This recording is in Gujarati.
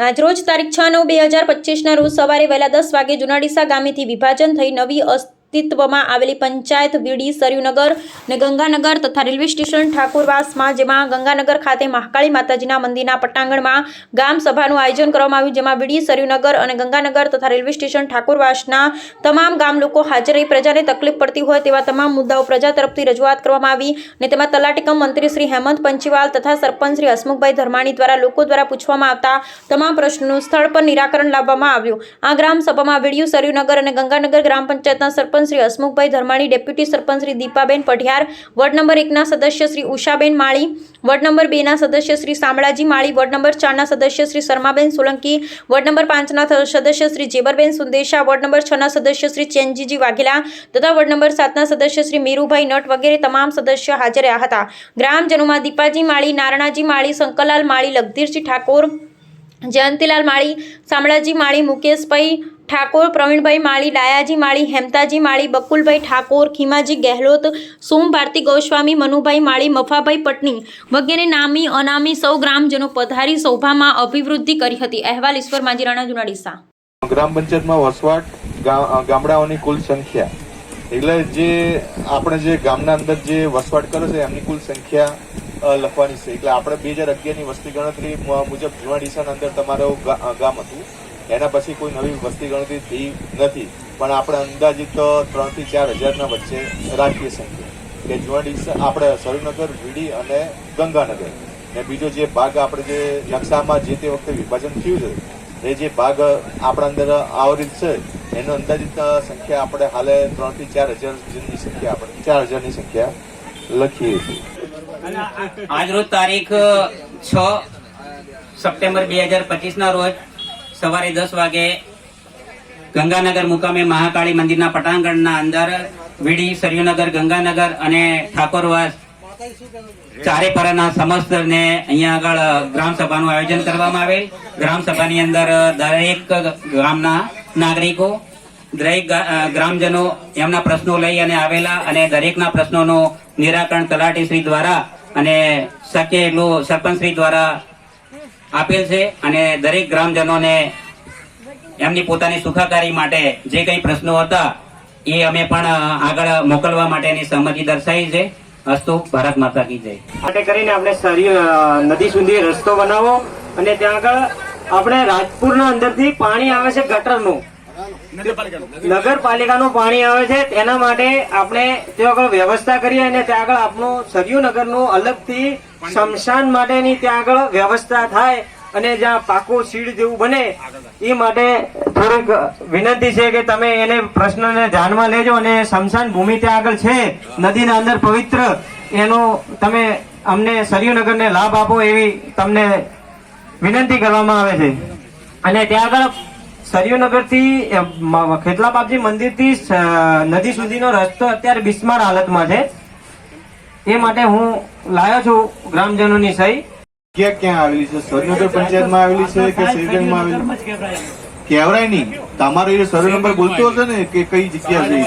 આજરોજ તારીખ 6/9/2025 રોજ સવારે વહેલા 10 વાગે જુનાડીસા ગામેથી વિભાજન થઈ નવી અસ્તિત્વમાં આવેલી પંચાયત વીડી સરયુનગર અને ગંગાનગર તથા રેલવે સ્ટેશન ઠાકોરવાસમાં, જેમાં ગંગાનગર ખાતે મહાકાળી માતાજીના મંદિરના પટાંગણમાં ગામ સભાનું આયોજન કરવામાં આવ્યું, જેમાં વીડી સરયુનગર અને ગંગાનગર તથા રેલવે સ્ટેશન ઠાકોરવાસના તમામ ગામ લોકો હાજર રહી પ્રજાને તકલીફ પડતી હોય તેવા તમામ મુદ્દાઓ પ્રજા તરફથી રજૂઆત કરવામાં આવી અને તેમાં તલાટીકમ મંત્રી શ્રી હેમંત પંચીવાલ તથા સરપંચ શ્રી હસમુખભાઈ ધર્માણી દ્વારા લોકો દ્વારા પૂછવામાં આવતા તમામ પ્રશ્નોનું સ્થળ પર નિરાકરણ લાવવામાં આવ્યું। આ ગ્રામ સભામાં વીડી સરયુનગર અને ગંગાનગર ગ્રામ પંચાયતના સરપંચ શ્રી હસમુખભાઈ ધર્માણી, ડેપ્યુટી સરપંચ શ્રી દીપાબેન પઢિયાર, વોર્ડ નંબર 1ના સદસ્ય શ્રી ઉષાબેન માળી, વોર્ડ નંબર 2ના સદસ્ય શ્રી શામળાજી માળી, વોર્ડ નંબર 4ના સદસ્ય શ્રી શર્માબેન સોલંકી, વોર્ડ નંબર 5ના સદસ્ય શ્રી જેબરબેન સુંદેશા, વોર્ડ નંબર 6ના સદસ્ય શ્રી ચેનજીજી વાઘેલા તથા વોર્ડ નંબર 7ના સદસ્ય શ્રી મીરુભાઈ નટ વગેરે તમામ સદસ્યો હાજર રહ્યા હતા। ગ્રામજનોમાં દીપાજી માળી, નારણાજી માળી, શંકરલાલ માળી, લગધીરજી ઠાકોર, જયંતીલાલ માળી, શામળાજી માળી, મુકેશભાઈ ઠાકોર, પ્રવીણભાઈ માળી, ડાયાજી માળી, હેમતાજી માળી, બકુલભાઈ ઠાકોર, ખીમાજી ગહેલોત, સોમ ભારતી ગોસ્વામી, મનુભાઈ માળી, મફાભાઈ પટણી વગેરે નામી અનામી સૌ ગ્રામજનો પધારી સૌભામાં અભિવૃદ્ધિ કરી હતી। અહેવાલ ઈશ્વર માજીરાણા, જુનાડીસા। ગ્રામ પંચાયતમાં વસવાટ ગામડાઓની કુલ સંખ્યા એટલે જે આપણે જે ગામના અંદર જે વસવાટ કરે છે એમની કુલ સંખ્યા લખવાની છે। એટલે આપણે 2011ની વસ્તી ગણતરી મુજબ જુનાડીસાના અંદર તમારું ગામ હતું, એના પછી કોઈ નવી વસ્તી ગણતરી થઈ નથી, પણ આપણે અંદાજિત 3 થી 4 હજારના વચ્ચે રાખીએ સંખ્યા કે જુનાડીસા આપણે સરયુનગર, વીડી અને ગંગાનગર ને બીજો જે ભાગ આપણે જે નકશામાં જે તે વખતે વિભાજન થયું છે એ જે ભાગ આપણા અંદર આવરિત છે એનો અંદાજિત સંખ્યા આપણે હાલે 3 થી 4 હજારની સંખ્યા આપણે 4000ની સંખ્યા લખીએ છીએ। આજરોજ તારીખ 6 સપ્ટેમ્બર 2025ના રોજ સવારે 10 વાગે ગંગાનગર મુકામે મહાકાળી મંદિરના પટાંગણના અંદર વીડી સરયુનગર, ગંગાનગર અને ઠાકોરવાસ ચારે પરના સમસ્ત ને અહીંયા આગળ ગ્રામ સભાનું આયોજન કરવામાં આવેલ। ગ્રામ સભાની અંદર દરેક ગામના નાગરિકો, દરેક ગ્રામજનો એમના પ્રશ્નો લઈ અને આવેલા અને દરેકના પ્રશ્નોનું નિરાકરણ તલાટીશ્રી દ્વારા અને શક્ય એટલું સરપંચશ્રી દ્વારા આપેલ છે અને દરેક ગ્રામજનોને એમની પોતાની સુખાકારી માટે જે કઈ પ્રશ્નો હતા એ અમે પણ આગળ મોકલવા માટેની સહમતિ દર્શાવી છે। અસ્તુ, ભારત માતા કી જય। માટે કરીને આપણે નદી સુધી રસ્તો બનાવો અને ત્યાં આગળ આપણે રાજપુરના અંદરથી પાણી આવે છે, ગટરનું નગરપાલિકાનું પાણી આવે છે, તેના માટે આપણે ત્યાં આગળ વ્યવસ્થા કરીએ અને ત્યાં આગળ આપણું સરયુનગરનું અલગથી સ્મશાન માટેની ત્યાં આગળ વ્યવસ્થા થાય અને જ્યાં પાકું સીડ જેવું બને એ માટે થોડીક વિનંતી છે કે તમે એને પ્રશ્નને ધ્યાનમાં લેજો અને સ્મશાન ભૂમિ ત્યાં આગળ છે નદીના અંદર પવિત્ર, એનો તમે અમને સરયુનગરને લાભ આપો એવી તમને વિનંતી કરવામાં આવે છે। અને ત્યાં આગળ સરયુનગરથી ખેતલા બાપજી મંદિરથી નદી સુધીનો રસ્તો અત્યારે બિસ્માર હાલતમાં છે, એ માટે હું લાયો છું ગ્રામજનોની સહી। ક્યાં આવેલી છે? સરયુનગર પંચાયતમાં આવેલી છે કે શેરગંજમાં આવેલી? કહેવરાય નહીં, તમારો એ સર્વે નંબર બોલતો હશે ને કે કઈ જગ્યા છે?